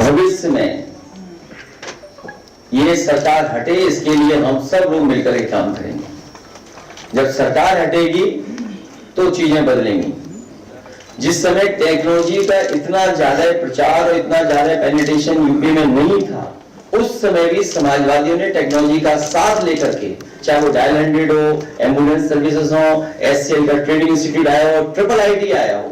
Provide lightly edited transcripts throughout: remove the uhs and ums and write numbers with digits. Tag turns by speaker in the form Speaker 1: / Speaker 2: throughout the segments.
Speaker 1: भविष्य में ये सरकार हटे, इसके लिए हम सब लोग मिलकर एक काम करेंगे। जब सरकार हटेगी तो चीजें बदलेंगी। जिस समय टेक्नोलॉजी का इतना ज्यादा प्रचार और इतना ज्यादा पेनिट्रेशन यूपी में नहीं था, उस समय भी समाजवादियों ने टेक्नोलॉजी का साथ लेकर के, चाहे वो डायल 100 हो, एम्बुलेंस सर्विसेज हो, एससीएल का ट्रेनिंग इंस्टीट्यूट आया हो, ट्रिपल आईटी आया हो,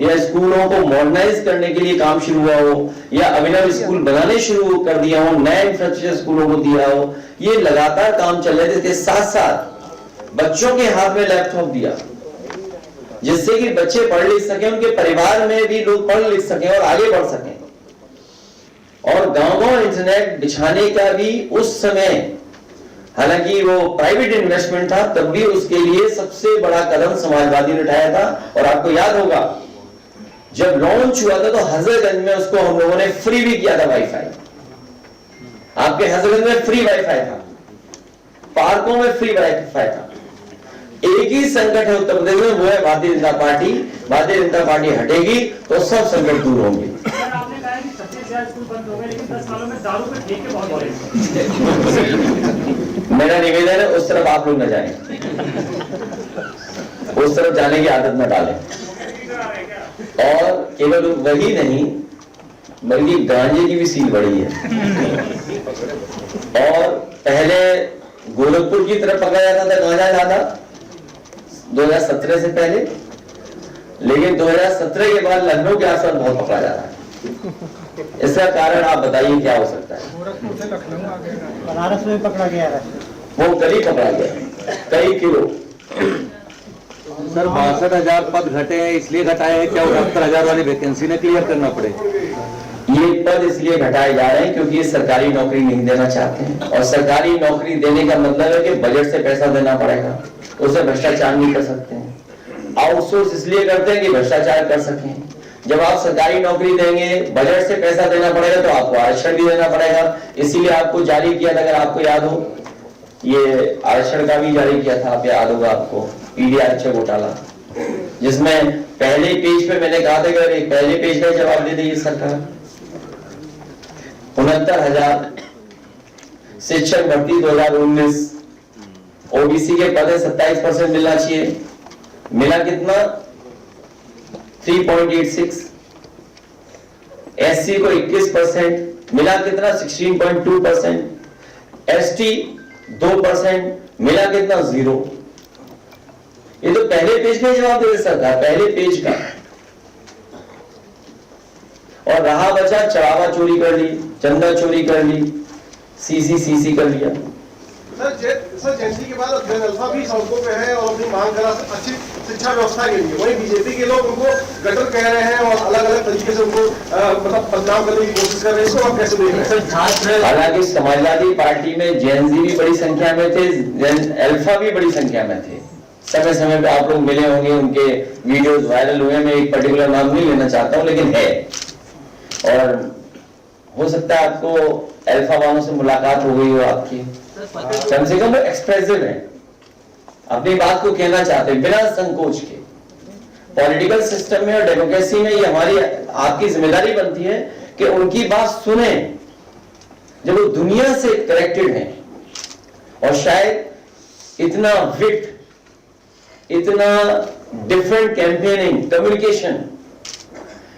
Speaker 1: या स्कूलों को मॉडर्नाइज करने के लिए काम शुरू हुआ हो, या अभिनव स्कूल बनाने शुरू कर दिया हो, नए इंफ्रास्ट्रक्चर स्कूलों को दिया हो, ये लगातार काम चल रहे थे। साथ साथ बच्चों के हाथ में लैपटॉप दिया, जिससे कि बच्चे पढ़ लिख सकें, उनके परिवार में भी लोग पढ़ लिख सकें और आगे बढ़ सकें। और गांव-गांव इंटरनेट बिछाने का भी उस समय, हालांकि वो प्राइवेट इन्वेस्टमेंट था, तब भी उसके लिए सबसे बड़ा कदम समाजवादी ने उठाया था। और आपको याद होगा जब लॉन्च हुआ था तो हजरतगंज में उसको हम लोगों ने फ्री भी किया था वाईफाई। आपके हजरतगंज में फ्री वाईफाई था, पार्कों में फ्री वाईफाई था। एक ही संकट है उत्तर प्रदेश में, वो है भारतीय जनता पार्टी। भारतीय जनता पार्टी हटेगी तो सब संकट दूर होंगे।
Speaker 2: आपने कहा कि 36,000 स्कूल बंद हो गए, लेकिन 10 सालों में दारू के ठेके बहुत बढ़े।
Speaker 1: मेरा निवेदन है उस तरफ आप लोग न जाएं, उस तरफ जाने की आदत न डालें। और केवल वही नहीं बल्कि गांजे की भी सील बढ़ी है। और पहले गोरखपुर की तरफ पकड़ा जाता था गांजा ज्यादा 2017 से पहले, लेकिन 2017 के बाद लखनऊ के आसपास बहुत पकड़ा जा रहा है। इसका कारण आप बताइए क्या हो सकता है?
Speaker 3: गोरखपुर से लखनऊ आ गया,
Speaker 4: बनारस में पकड़ा गया है,
Speaker 1: वो कल ही पकड़ा गया, कई किलो।
Speaker 5: सर 62,000 पद घटे हैं, इसलिए घटाए हैं क्या 69,000 वाली वैकेंसी ने क्लियर करना पड़े?
Speaker 1: ये पद इसलिए घटाए जा रहे हैं क्योंकि ये सरकारी नौकरी नहीं देना चाहते हैं। और सरकारी नौकरी देने का मतलब है कि बजट से पैसा देना पड़ेगा, उसे भ्रष्टाचार नहीं कर सकते हैं। आउटसोर्स इसलिए करते हैं कि भ्रष्टाचार कर सकें। जब आप सरकारी नौकरी देंगे, बजट से पैसा देना पड़ेगा, तो आपको आरक्षण भी देना पड़ेगा। इसीलिए आपको जारी किया था, अगर आपको याद हो, ये आरक्षण का भी जारी किया था, आप याद होगा आपको, पीडी आरक्षण घोटाला, जिसमें पहले पेज पे मैंने कहा था कि अगर पहले पेज का जवाब दे देगी सरकार। 69,000 शिक्षक भर्ती 2019, ओबीसी के पद 27% मिलना चाहिए, मिला कितना? 3.86। एससी को 21%, मिला कितना? 16.2%। एसटी 2%, मिला कितना? 0। ये तो पहले पेज का जवाब दे सरकार, पहले पेज का। और रहा बचा चढ़ावा चोरी कर ली, चंदा चोरी कर ली, सीसी कर लिया।
Speaker 6: सर जयंती के बाद जन अल्फा भी सड़कों पे है और अपनी मांग करा अच्छी शिक्षा व्यवस्था के लिए, वहीं बीजेपी के लोग उनको गटर कह रहे हैं और अलग अलग तरीके से उनको मतलब बदनाम करने की कोशिश कर रहे हैं। इसको आप कैसे देख रहे हैं?
Speaker 1: हालांकि समाजवादी पार्टी में जेएनजी भी बड़ी संख्या में थे, जन अल्फा भी बड़ी संख्या में थे। समय समय पे आप लोग मिले होंगे, उनके वीडियोस वायरल हुए। मैं एक पर्टिकुलर नाम नहीं लेना चाहता हूं, लेकिन है। और हो सकता है आपको अल्फा वालों से मुलाकात हो गई हो आपकी, कम से कम वो एक्सप्रेसिव है, अपनी बात को कहना चाहते हैं बिना संकोच के। पॉलिटिकल सिस्टम में और डेमोक्रेसी में ये हमारी आपकी जिम्मेदारी बनती है कि उनकी बात सुने जब वो दुनिया से कनेक्टेड हैं। और शायद इतना विट, इतना डिफरेंट कैंपेनिंग, कम्युनिकेशन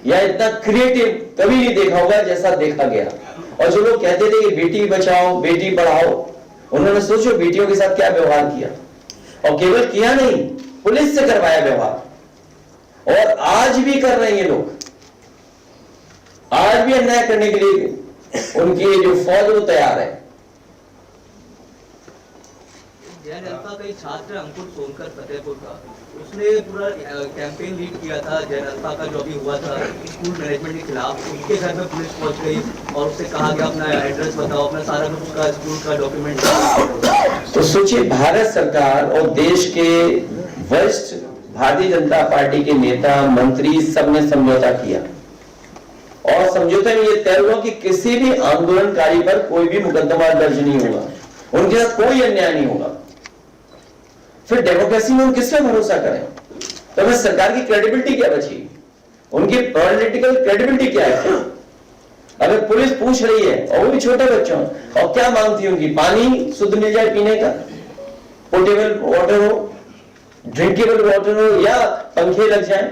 Speaker 1: या इतना क्रिएटिव कभी नहीं देखा होगा जैसा देखा गया। और जो लोग कहते थे कि बेटी बचाओ बेटी पढ़ाओ, उन्होंने सोचो बेटियों के साथ क्या व्यवहार किया। और केवल किया नहीं, पुलिस से करवाया व्यवहार। और आज भी कर रहे हैं ये लोग, आज भी अन्याय करने के लिए उनकी जो फौज वो तैयार है।
Speaker 7: जैन अल्फा का छात्र अंकुर सोनकर फतेहपुर का, उसने पूरा कैंपेन लीड किया था जैन अल्फा का जो अभी हुआ था स्कूल मैनेजमेंट के खिलाफ। उनके घर में पुलिस पहुंच गई और उससे कहा कि अपना एड्रेस बताओ, अपना सारा उसका स्कूल का डॉक्यूमेंट।
Speaker 1: तो सोचिए, भारत सरकार और देश के वरिष्ठ भारतीय जनता पार्टी के नेता मंत्री सब ने समझौता किया। और समझौते में यह तय हुआ कि किसी भी आंदोलनकारी पर कोई भी मुकदमा दर्ज नहीं होगा, उनके साथ कोई अन्याय नहीं होगा। फिर डेमोक्रेसी में हम किस पे भरोसा करें? तो हमें सरकार की क्रेडिबिलिटी क्या बची, उनकी पॉलिटिकल क्रेडिबिलिटी क्या है? अगर पुलिस पूछ रही है, और वो भी छोटे बच्चों, और क्या मांगती होंगी? पानी शुद्ध मिल जाए पीने का, पोर्टेबल वाटर हो, ड्रिंकेबल वाटर हो, या पंखे लग जाए।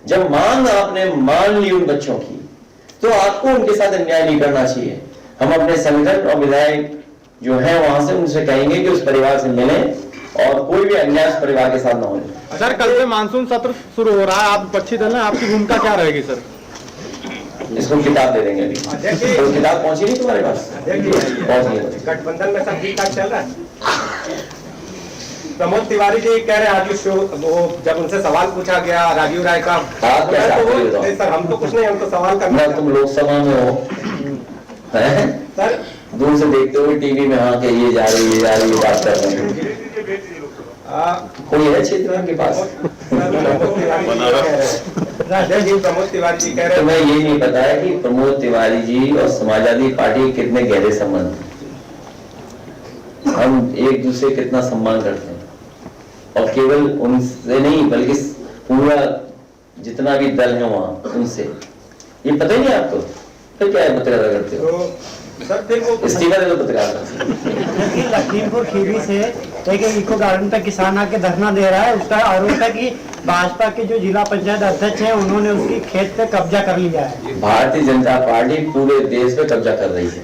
Speaker 1: जब मांग आपने मान ली उन बच्चों की, तो आपको उनके साथ अन्याय नहीं करना चाहिए। हम अपने संगठन और विधायक जो है वहां से उनसे कहेंगे कि उस परिवार से मिलें और कोई भी अन्याय उस परिवार के साथ न हो।
Speaker 2: सर, कल से मानसून सत्र शुरू हो रहा है, आप विपक्षी दल हैं, आपकी भूमिका क्या रहेगी सर?
Speaker 1: इसको किताब दे देंगे अभी। तो किताब पहुंची नहीं तुम्हारे पास? पहुंच गई।
Speaker 3: गठबंधन में सब ठीक ठाक चल रहा है। प्रमोद तिवारी जी कह रहे हैं आज शो, वो जब उनसे सवाल पूछा गया राजीव राय का,
Speaker 1: आप क्या चाहते हो बताओ?
Speaker 3: सर हम तो कुछ नहीं, हम तो सवाल करना।
Speaker 1: तुम लोकसभा में हो,
Speaker 3: सर
Speaker 1: दूर से देखते हो टीवी में, हाँ के ये जा रही ये बात कर रहे हैं। कोई है क्षेत्र के पास?
Speaker 3: प्रमोद तिवारी जी कह रहे हैं,
Speaker 1: तुम्हें ये नहीं पता है कि प्रमोद तिवारी जी और समाजवादी पार्टी कितने गहरे संबंध हैं। हम एक दूसरे कितना सम्मान करते हैं, और केवल उनसे नहीं बल्कि पूरा जितना भी दल है वहां उनसे। ये पता ही नहीं आपको? फिर क्या है पत्रकार करते हो?
Speaker 3: तो सर फिर वो
Speaker 1: इस्तीफा दे दो पत्रकार का।
Speaker 4: लखीमपुर खीरी से एक इको गार्डन पे किसान आके धरना दे रहा है, उसका आरोप है कि भाजपा के जो जिला पंचायत अध्यक्ष हैं उन्होंने उसकी खेत पे कब्जा कर लिया है।
Speaker 1: भारतीय जनता पार्टी पूरे देश पे कब्जा कर रही है,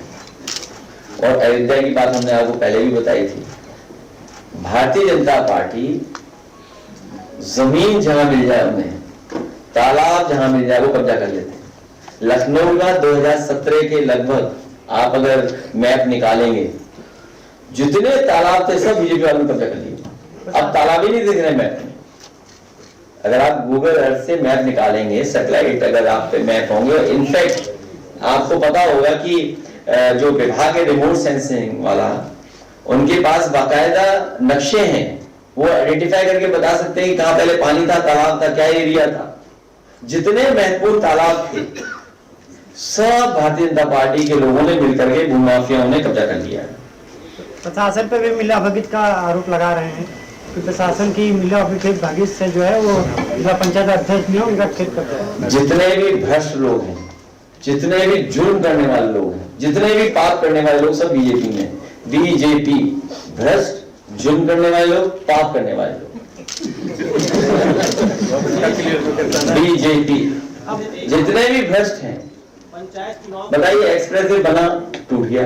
Speaker 1: और अयोध्या की बात हमने आपको पहले भी बताई थी। भारतीय जनता पार्टी जमीन जहां मिल जाए उन्हें, तालाब जहां मिल जाए वो कब्जा कर लेते हैं। लखनऊ का 2017 के लगभग आप अगर मैप निकालेंगे, जितने तालाब थे सब बीजेपी वालों ने कब्जा कर लिए। अब तालाब ही नहीं दिख रहे मैप में। अगर आप गूगल अर्थ से मैप निकालेंगे, सैटेलाइट अगर आप पे मैप होंगे, इनफैक्ट आपको पता होगा कि जो विभाग है रिमोट सेंसिंग वाला, उनके पास बाकायदा नक्शे हैं, वो आइडेंटिफाई करके बता सकते हैं कि कहां पहले पानी था, तालाब था, क्या एरिया था। जितने महत्वपूर्ण तालाब थे सब भारतीय जनता पार्टी के लोगों ने मिलकर के भूमाफियाओं ने कब्जा कर लिया है।
Speaker 4: प्रशासन पे भी मिलाभगत का आरोप लगा रहे हैं कि प्रशासन की मिलाभगत से जो है वो जिला पंचायत अध्यक्ष ने उनका खेत कब्जा है।
Speaker 1: जितने भी भ्रष्ट लोग हैं, जितने भी जुर्म करने वाले लोग हैं, जितने भी पाप करने वाले लोग, सब बीजेपी में। बीजेपी, भ्रष्ट, जुर्म करने वाले लोग, पाप करने वाले लोग। बीजेपी जितने भी भ्रष्ट हैं। बताइए, एक्सप्रेस वे बना, टूट गया।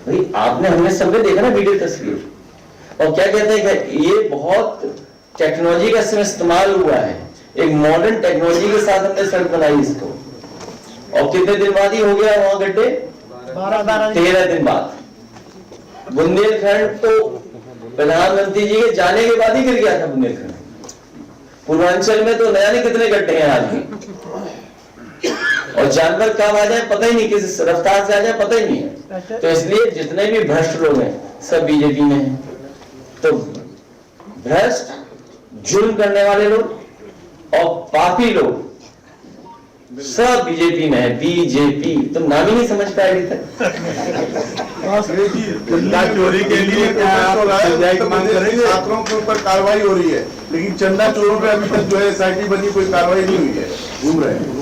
Speaker 1: भाई आपने, हमने सबने देखा ना वीडियो तस्वीर, और क्या कहते हैं कि ये बहुत टेक्नोलॉजी का इसमें इस्तेमाल हुआ है। एक मॉडर्न टेक्नोलॉजी के साथ हमने सड़क बनाई इसको, और कितने दिन बाद ही हो गया वहां गड्ढे? 13 दिन बाद। बुंदेलखंड तो प्रधानमंत्री जी के जाने के बाद ही गिर गया था बुंदेलखंड। पूर्वांचल में तो नया नहीं कितने गड्ढे हैं आज भी, और जानवर कब आ जाए पता ही नहीं, किस रफ्तार से आ जाए पता ही नहीं है। तो इसलिए जितने भी भ्रष्ट लोग हैं सब बीजेपी में हैं। तो भ्रष्ट, जुर्म करने वाले लोग और पापी लोग सब बीजेपी में है। बीजेपी तो नाम ही नहीं समझ पाए अभी तक।
Speaker 8: चंदा चोरी के लिए छात्रों के ऊपर कार्रवाई हो रही है, लेकिन चंदा चोरों पे अभी तक जो है एसआईटी बनी, कोई कार्रवाई नहीं हुई है, घूम रहे हैं।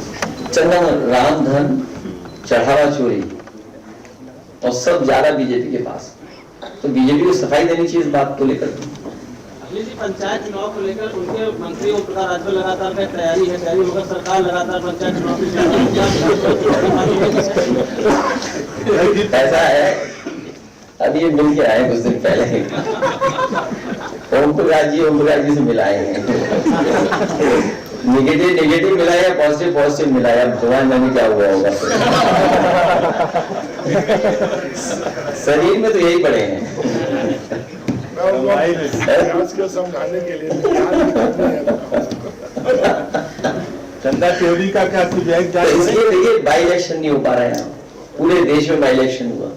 Speaker 1: चंदा, राम धन, चढ़ावा चोरी, और सब ज्यादा बीजेपी के पास। तो बीजेपी को सफाई देनी चाहिए इस बात को लेकर।
Speaker 9: पंचायत चुनाव को लेकर उनके मंत्री ओम प्रकाश राजभर लगातार में तैयारी होकर सरकार लगातार पंचायत चुनाव
Speaker 1: ऐसा है, अब ये मिल के आए कुछ दिन पहले, ओम प्रकाश जी से मिलाए हैं। नेगेटिव मिलाया या पॉजिटिव मिलाया, भगवान जाने क्या हुआ होगा। शरीर में तो यही पड़े हैं।
Speaker 8: समझाने के लिए चंदा चोरी का क्या सुझाव?
Speaker 1: देखिए, बाई इलेक्शन नहीं हो पा रहे हैं, पूरे देश में बाई इलेक्शन हुआ,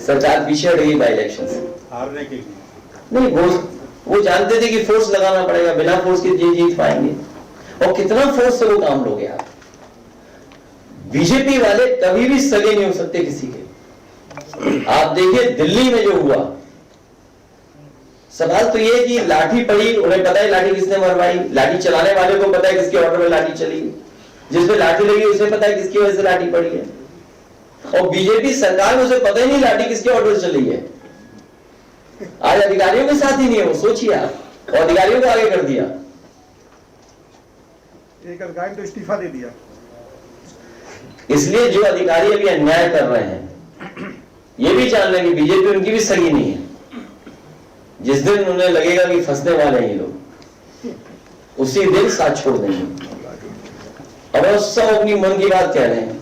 Speaker 1: सरकार पीछे हट गई बाई इलेक्शन से
Speaker 8: हारने के लिए।
Speaker 1: नहीं, वो जानते थे कि फोर्स लगाना पड़ेगा, बिना फोर्स के जीत पाएंगे, और कितना फोर्स से वो काम लोगे आप। बीजेपी वाले कभी भी सगे नहीं हो सकते किसी के। आप देखिए दिल्ली में जो हुआ, सवाल तो ये कि लाठी पड़ी, उन्हें पता है लाठी किसने मरवाई, लाठी चलाने वाले को पता है किसके ऑर्डर में लाठी चली, जिस पे लाठी लगी उसे पता है किसकी वजह से लाठी पड़ी है, और बीजेपी सरकार में उसे पता ही नहीं लाठी किसके ऑर्डर से चली है। आज अधिकारियों के साथ ही नहीं है वो, सोचिए आप, और अधिकारियों को आगे कर दिया।
Speaker 6: एक अधिकारी तो इस्तीफा दे दिया।
Speaker 1: इसलिए जो अधिकारी अभी अन्याय कर रहे हैं ये भी जान लें कि बीजेपी उनकी भी सगी नहीं है। जिस दिन उन्हें लगेगा कि फंसने वाले हैं ये लोग, उसी दिन साथ छोड़ देंगे। अब वो सब अपनी मन की बात कह रहे हैं।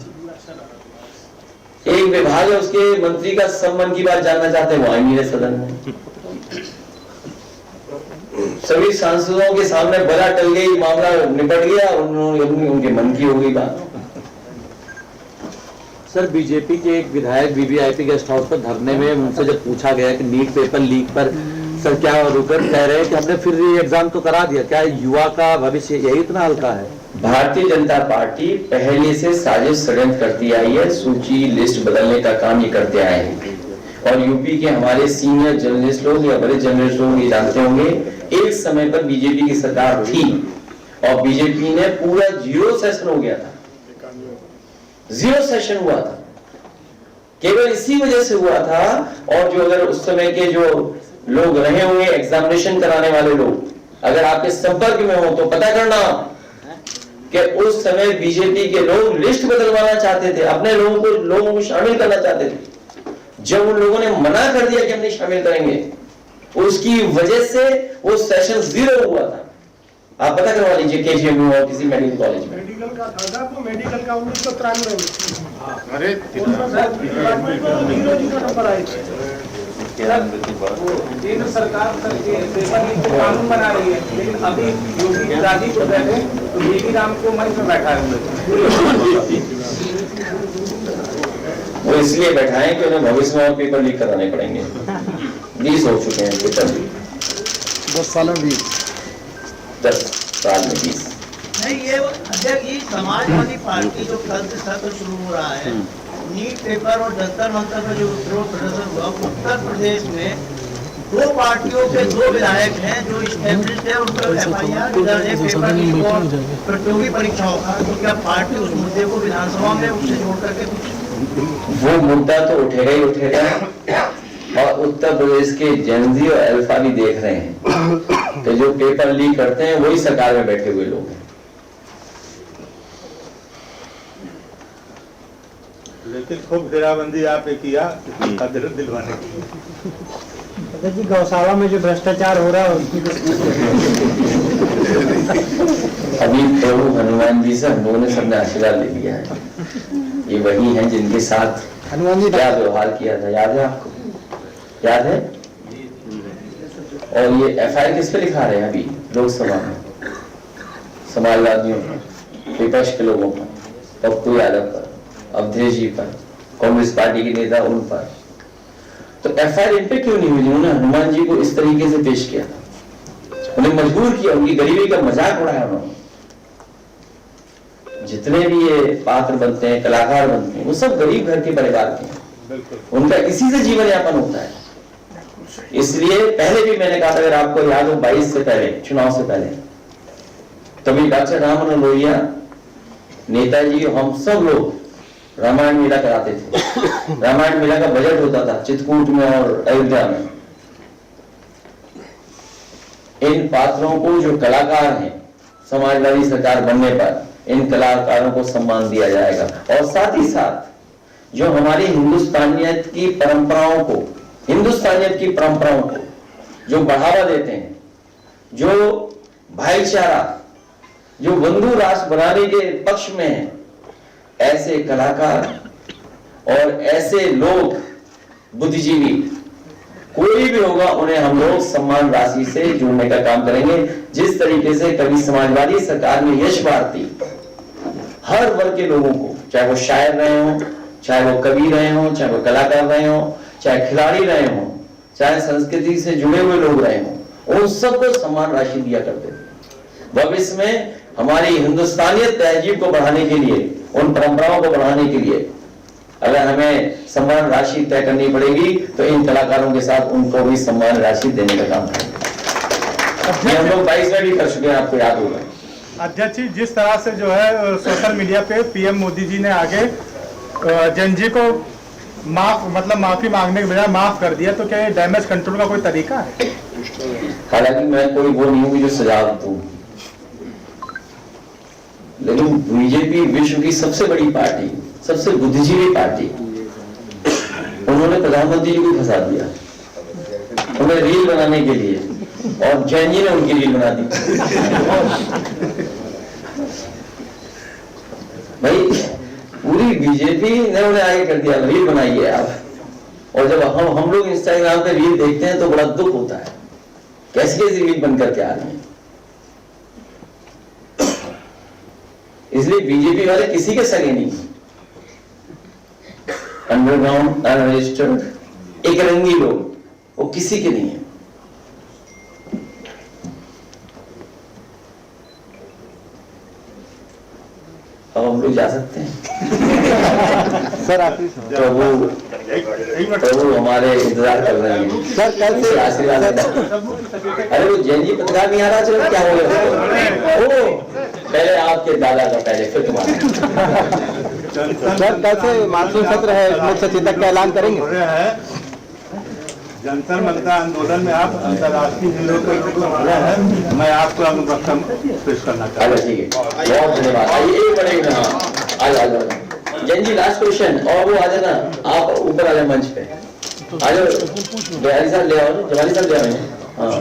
Speaker 1: एक विभाग है उसके मंत्री का सब मन की बात जानना चाहते हैं, वो आए नहीं रहे सदन में। सभी सांसदों के सामने बला टल गई, मामला निपट गया, उन्होंने उनके मन की हो गई बात।
Speaker 5: सर, बीजेपी के एक विधायक वीवीआईपी गेस्ट हाउस पर धरने में उनसे जब पूछा गया कि नीट पेपर लीक पर सर क्या रुकर कह रहे हैं कि हमने फिर ये एग्जाम तो करा दिया, क्या युवा का भविष्य यही इतना हल्का है?
Speaker 1: भारतीय जनता पार्टी पहले से साजिश षड्यंत्र करती आई है, सूची लिस्ट बदलने का काम ये करते आए हैं। और यूपी के हमारे सीनियर जर्नलिस्ट लोग या बड़े जर्नलिस्ट लोग ये जानते होंगे, एक समय पर बीजेपी की सरकार थी और बीजेपी ने पूरा 0 सेशन हो गया था, 0 सेशन हुआ था, केवल इसी वजह से हुआ था। और जो अगर उस समय के जो लोग रहे होंगे एग्जामिनेशन कराने वाले लोग, अगर आपके संपर्क में हो तो पता करना कि उस समय बीजेपी के लोग लिस्ट बदलवाना चाहते थे, अपने लोगों को शामिल करना चाहते थे। जब उन लोगों ने मना कर दिया कि हम नहीं शामिल करेंगे, उसकी वजह से वो सेशन 0 हुआ था। आप पता करवा लीजिए केजीएम में और किसी मेडिकल कॉलेज में।
Speaker 6: मेडिकल का था तो मेडिकल का 1993 में।
Speaker 8: अरे
Speaker 6: नंबर आए थे।
Speaker 9: केंद्र सरकार सर के पेपर लीक के कानून बना रही है, लेकिन अभी योगी गाजीपुर बैठे तो बीबी राम को मंच में बैठा है।
Speaker 1: वो इसलिए बैठाए कि उन्हें भविष्य में पेपर लीक कराने पड़ेंगे। 20 हो चुके हैं पेपर लीक,
Speaker 8: 10 साल में 20,
Speaker 1: 10 साल में 20।
Speaker 10: नहीं, ये अध्यक्ष जी समाजवादी पार्टी जो कल से सत्र शुरू हो रहा है, नीट पेपर और जंतर मंतर में जो विरोध प्रदर्शन हुआ, उत्तर प्रदेश में 2 पार्टियों के 2 विधायक हैं जो स्टैब्लिश्ड है, उन पर FIR दर्ज है पेपर लीक और प्रतियोगी परीक्षाओं का। तो क्या पार्टी उस मुद्दे को विधानसभा में उससे जोड़ करके कुछ?
Speaker 1: वो मुद्दा तो उठेगा ही उठेगा, और उत्तर प्रदेश के जेनजी और अल्फा भी देख रहे हैं कि जो पेपर लीक करते हैं वही सरकार में बैठे हुए लोग हैं।
Speaker 8: लेकिन खूब घेराबंदी आपने किया खतरे दिलवाने की।
Speaker 4: जी गौशाला में जो भ्रष्टाचार हो रहा है उसकी
Speaker 1: अभी प्रभु हनुमान जी से हम लोगों ने सबने आशीर्वाद ले लिया है। ये वही हैं जिनके साथ
Speaker 4: हनुमान जी
Speaker 1: क्या व्यवहार किया था, याद है आपको? याद है? और ये FIR किस पे लिखा रहे हैं अभी लोकसभा में? समाजवादियों पर, विपक्ष के लोगों पर, पप्पू यादव पर, अवधेश जी पर, कांग्रेस पार्टी के नेता उन पर। तो FIR इन पे क्यों नहीं हुई? उन्होंने हनुमान जी को इस तरीके से पेश किया था, उन्हें मजबूर किया, उनकी गरीबी का मजाक उड़ाया उन्होंने। जितने भी ये पात्र बनते हैं, कलाकार बनते हैं, वो सब गरीब घर के परिवार के हैं, उनका इसी से जीवन यापन होता है। इसलिए पहले भी मैंने कहा था, अगर आपको याद हो 22 से पहले, चुनाव से पहले, तभी डॉक्टर राम मनोहर लोहिया, नेताजी, हम सब लोग रामायण मेला कराते थे। रामायण मेला का बजट होता था चित्रकूट में और अयोध्या में। इन पात्रों को, जो कलाकार हैं, समाजवादी सरकार बनने पर इन कलाकारों को सम्मान दिया जाएगा। और साथ ही साथ जो हमारी हिंदुस्तानियत की परंपराओं को जो बढ़ावा देते हैं, जो भाईचारा, जो बंधु राष्ट्र बनाने के पक्ष में है, ऐसे कलाकार और ऐसे लोग, बुद्धिजीवी, कोई भी होगा, उन्हें हम लोग सम्मान राशि से जोड़ने का काम करेंगे। जिस तरीके से कभी समाजवादी सरकार में यश भारती हर वर्ग के लोगों को, चाहे वो शायर रहे हों, चाहे वो कवि रहे हों, चाहे वो कलाकार रहे हों, चाहे खिलाड़ी रहे हों, चाहे संस्कृति से जुड़े हुए लोग रहे हों, उन सबको सम्मान राशि दिया करते थे। भविष्य में हमारी हिंदुस्तानियत तहजीब को बढ़ाने के लिए, उन परंपराओं को बढ़ाने के लिए अगर हमें सम्मान राशि तय करनी पड़ेगी तो इन कलाकारों के साथ उनको भी सम्मान राशि देने का काम करेंगे। हम लोग 22 में भी कर चुके हैं, आपको याद होगा।
Speaker 2: अध्यक्ष जी, जिस तरह से जो है सोशल मीडिया पे पीएम मोदी जी ने आगे जेनजी को माफी मांगने के बजाय माफ कर दिया, तो क्या ये डैमेज कंट्रोल का कोई तरीका है?
Speaker 1: हालांकि मैं कोई वो नहीं हूँ जो सुझाव दूं, लेकिन बीजेपी विश्व की सबसे बड़ी पार्टी, सबसे बुद्धिजीवी पार्टी, उन्होंने प्रधानमंत्री जी को फंसा दिया उन्हें रील बनाने के लिए, और जैन जी ने उनकी रील बना दी। भाई पूरी बीजेपी ने उन्हें आगे कर दिया, रील बनाइए आप। और जब हम लोग इंस्टाग्राम पे रील देखते हैं तो बड़ा दुख होता है, कैसी कैसी रील बन करके आ रही है। इसलिए बीजेपी वाले किसी के सगे नहीं, अंडरग्राउंड, अनरजिस्टर्ड, एक रंगी लोग, वो किसी के नहीं है। अब हम लोग जा सकते हैं।
Speaker 5: सर आप
Speaker 1: प्रभु हमारे इंतजार कर रहे हैं
Speaker 5: सर कैसे
Speaker 1: आशीर्वाद देना। अरे वो जैन जी पत्रकार नहीं आ रहा, चलो क्या हो गया? ओ पहले आपके दादा का, पहले फिर तुम्हारा।
Speaker 5: सर कैसे मानसून सत्र है, मुख्य सचेतक का ऐलान करेंगे?
Speaker 8: जंतर मंतर आंदोलन में आप अंतर्राष्ट्रीय जिलों है, मैं आपको अनुपस्थित पेश करना चाहता हूँ।
Speaker 1: ठीक है, बहुत धन्यवाद। आइए एक मिनट में, हाँ आ जाओ जैन जी, लास्ट क्वेश्चन। और वो आ जाना, आप ऊपर आ जाए मंच पे, आ जाओ। जवाली साहब ले आओ, जवाली साहब ले आओ। हाँ,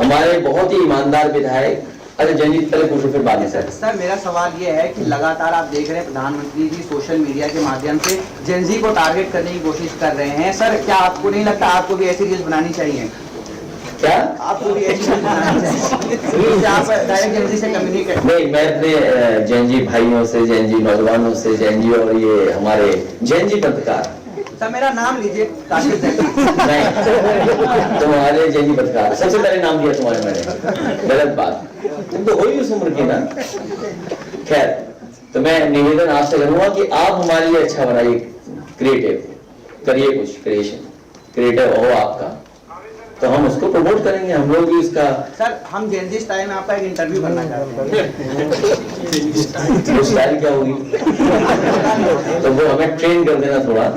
Speaker 1: हमारे बहुत ही ईमानदार विधायक। अरे जैन जी पहले पूछो, फिर बाद में।
Speaker 11: सर मेरा सवाल ये है कि लगातार आप देख रहे हैं प्रधानमंत्री जी सोशल मीडिया के माध्यम से जेनजी को टारगेट करने की कोशिश कर रहे हैं। सर क्या आपको नहीं लगता आपको भी ऐसी रील्स बनानी चाहिए?
Speaker 1: क्या
Speaker 11: आपको भी ऐसी रील्स बनानी चाहिए? आप डायरेक्ट जेनजी से कम्युनिकेट
Speaker 1: नहीं, मैं अपने जैन जी भाइयों से, जैन जी नौजवानों से, जैन जी और ये हमारे जैन जी पत्रकार,
Speaker 11: सर मेरा नाम लीजिए काशिफ
Speaker 1: नहीं तुम्हारे जैन जी पत्रकार, सबसे पहले नाम दिया तुम्हारे मैंने, गलत बात। तुम तो हो ही उस उम्र की ना। खैर, तो मैं निवेदन आपसे करूंगा कि आप हमारे लिए अच्छा बनाइए, क्रिएटिव करिए, कुछ क्रिएटिव हो आपका, तो हम उसको प्रमोट करेंगे, हम लोग भी उसका।
Speaker 11: सर हम जेनजी स्टाइल में आपका एक इंटरव्यू करना चाहते हैं।
Speaker 1: वो स्टाइल क्या होगी? तो वो हमें ट्रेन कर देना थोड़ा,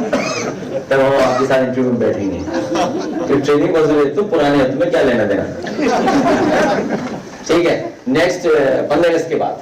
Speaker 1: तब हम आपके साथ इंटरव्यू में बैठेंगे। तो ट्रेनिंग बहुत जरूरी है, तुम पुराने हो, तुम्हें क्या लेना देना। ठीक है, नेक्स्ट 15 अगस्त के बाद